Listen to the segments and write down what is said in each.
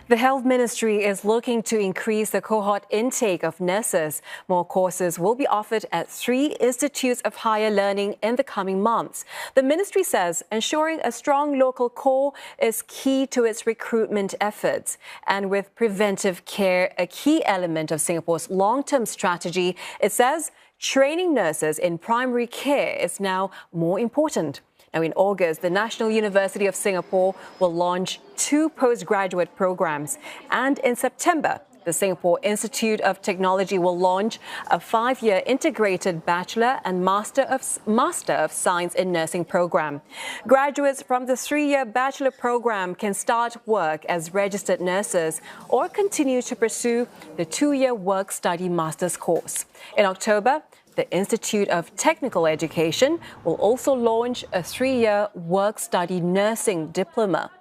The Health Ministry is looking to increase the cohort intake of nurses. More courses will be offered at 3 institutes of higher learning in the coming months. The ministry says ensuring a strong local core is key to its recruitment efforts. And with preventive care a key element of Singapore's long-term strategy, it says training nurses in primary care is now more important. Now, in August, the National University of Singapore will launch 2 postgraduate programs. And in September, the Singapore Institute of Technology will launch a 5-year integrated Bachelor and Master of Science in Nursing program. Graduates from the 3-year Bachelor program can start work as registered nurses or continue to pursue the 2-year Work-Study Master's course. In October, the Institute of Technical Education will also launch a 3-year Work-Study Nursing Diploma.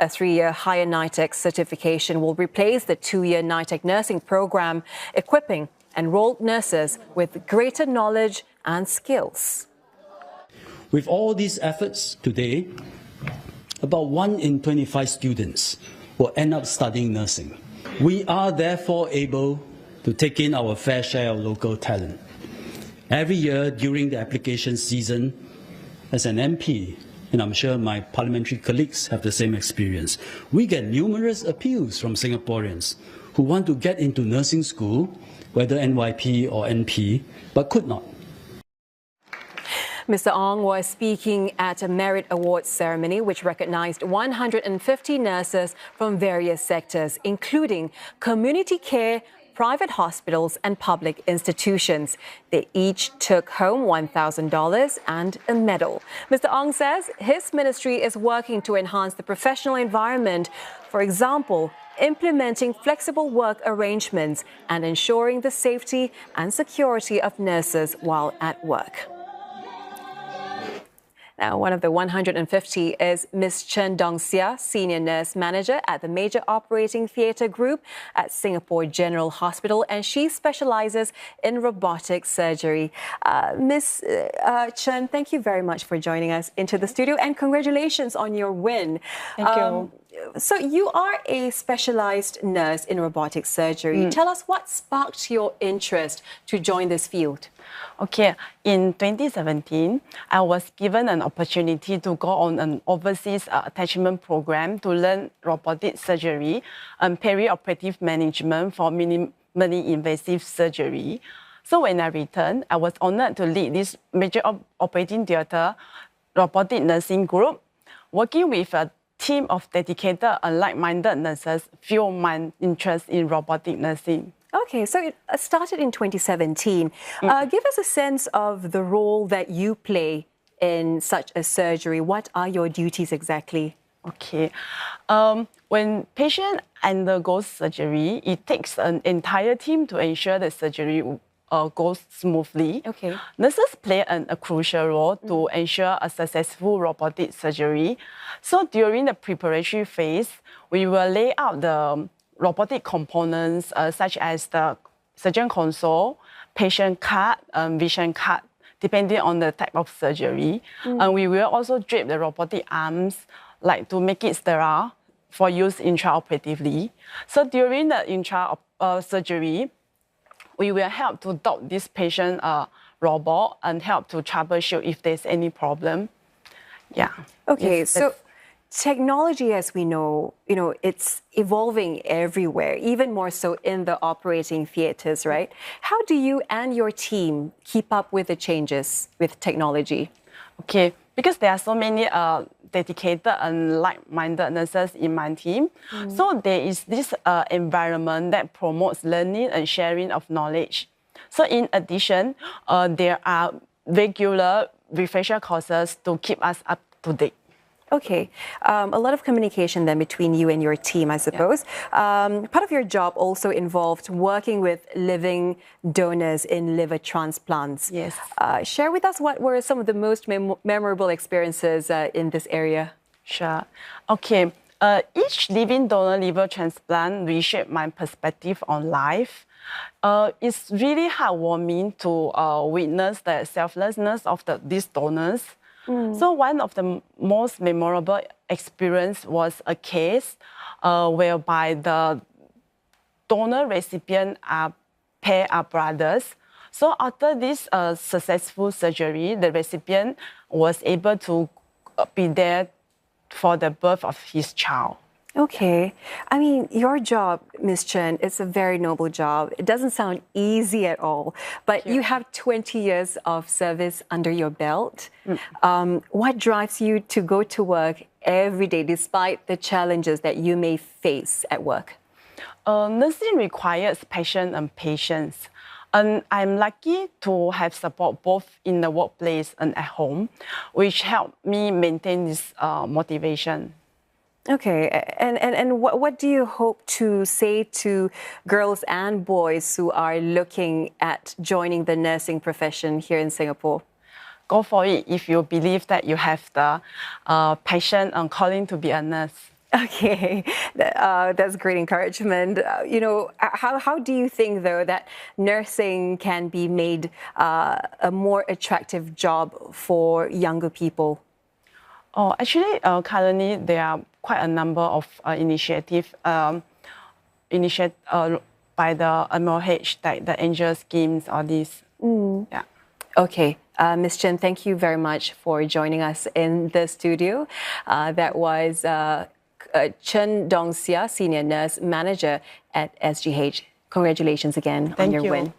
A 3-year higher NITEC certification will replace the 2-year NITEC nursing program, equipping enrolled nurses with greater knowledge and skills. With all these efforts today, about 1 in 25 students will end up studying nursing. We are therefore able to take in our fair share of local talent. Every year during the application season, as an MP, and I'm sure my parliamentary colleagues have the same experience, we get numerous appeals from Singaporeans who want to get into nursing school, whether NYP or NP, but could not. Mr. Ong was speaking at a Merit Awards ceremony which recognized 150 nurses from various sectors, including community care, private hospitals and public institutions. They each took home $1,000 and a medal. Mr. Ong says his ministry is working to enhance the professional environment, for example, implementing flexible work arrangements and ensuring the safety and security of nurses while at work. Now, one of the 150 is Ms. Chen Dongxia, Senior Nurse Manager at the Major Operating Theatre Group at Singapore General Hospital, and she specializes in robotic surgery. Ms. Chen, thank you very much for joining us into the studio, and congratulations on your win. Thank you. So you are a specialized nurse in robotic surgery. Tell us what sparked your interest to join this field. Okay, in 2017, I was given an opportunity to go on an overseas attachment program to learn robotic surgery and perioperative management for minimally invasive surgery. So when I returned, I was honored to lead this major operating theatre robotic nursing group, working with a team of dedicated and like-minded nurses fueled my interest in robotic nursing. Okay, so it started in 2017. Give us a sense of the role that you play in such a surgery. What are your duties exactly? Okay. When patient undergoes surgery, it takes an entire team to ensure the surgery goes smoothly. Okay. Nurses play a crucial role to ensure a successful robotic surgery. So during the preparatory phase, we will lay out the robotic components such as the surgeon console, patient card, vision card, depending on the type of surgery. And we will also drape the robotic arms, like to make it sterile for use intraoperatively. So during the surgery, we will help to dock this patient robot and help to troubleshoot if there's any problem. Yeah. Okay, so technology, as we know, it's evolving everywhere, even more so in the operating theatres, right? How do you and your team keep up with the changes with technology? Okay, because there are so many dedicated and like-minded nurses in my team, so there is this environment that promotes learning and sharing of knowledge. So in addition, there are regular refresher courses to keep us up to date. Okay, a lot of communication then between you and your team, I suppose. Yeah. Part of your job also involved working with living donors in liver transplants. Yes. Share with us what were some of the most memorable experiences in this area. Sure. Okay, each living donor liver transplant reshaped my perspective on life. It's really heartwarming to witness the selflessness of these donors. So one of the most memorable experience was a case whereby the donor recipient pair are brothers. So after this successful surgery, the recipient was able to be there for the birth of his child. Okay. I mean, your job, Ms. Chen, it's a very noble job. It doesn't sound easy at all, but you have 20 years of service under your belt. What drives you to go to work every day despite the challenges that you may face at work? Nursing requires passion and patience. And I'm lucky to have support both in the workplace and at home, which helped me maintain this motivation. Okay, and what do you hope to say to girls and boys who are looking at joining the nursing profession here in Singapore? Go for it if you believe that you have the passion and calling to be a nurse. Okay, that's great encouragement. You know, how do you think, though, that nursing can be made a more attractive job for younger people? Oh, actually, currently there are quite a number of initiatives by the MOH, like the Angel schemes, all these. Yeah. Okay, Ms. Chen, thank you very much for joining us in the studio. That was Chen Dongxia, Senior Nurse Manager at SGH. Congratulations again on your win.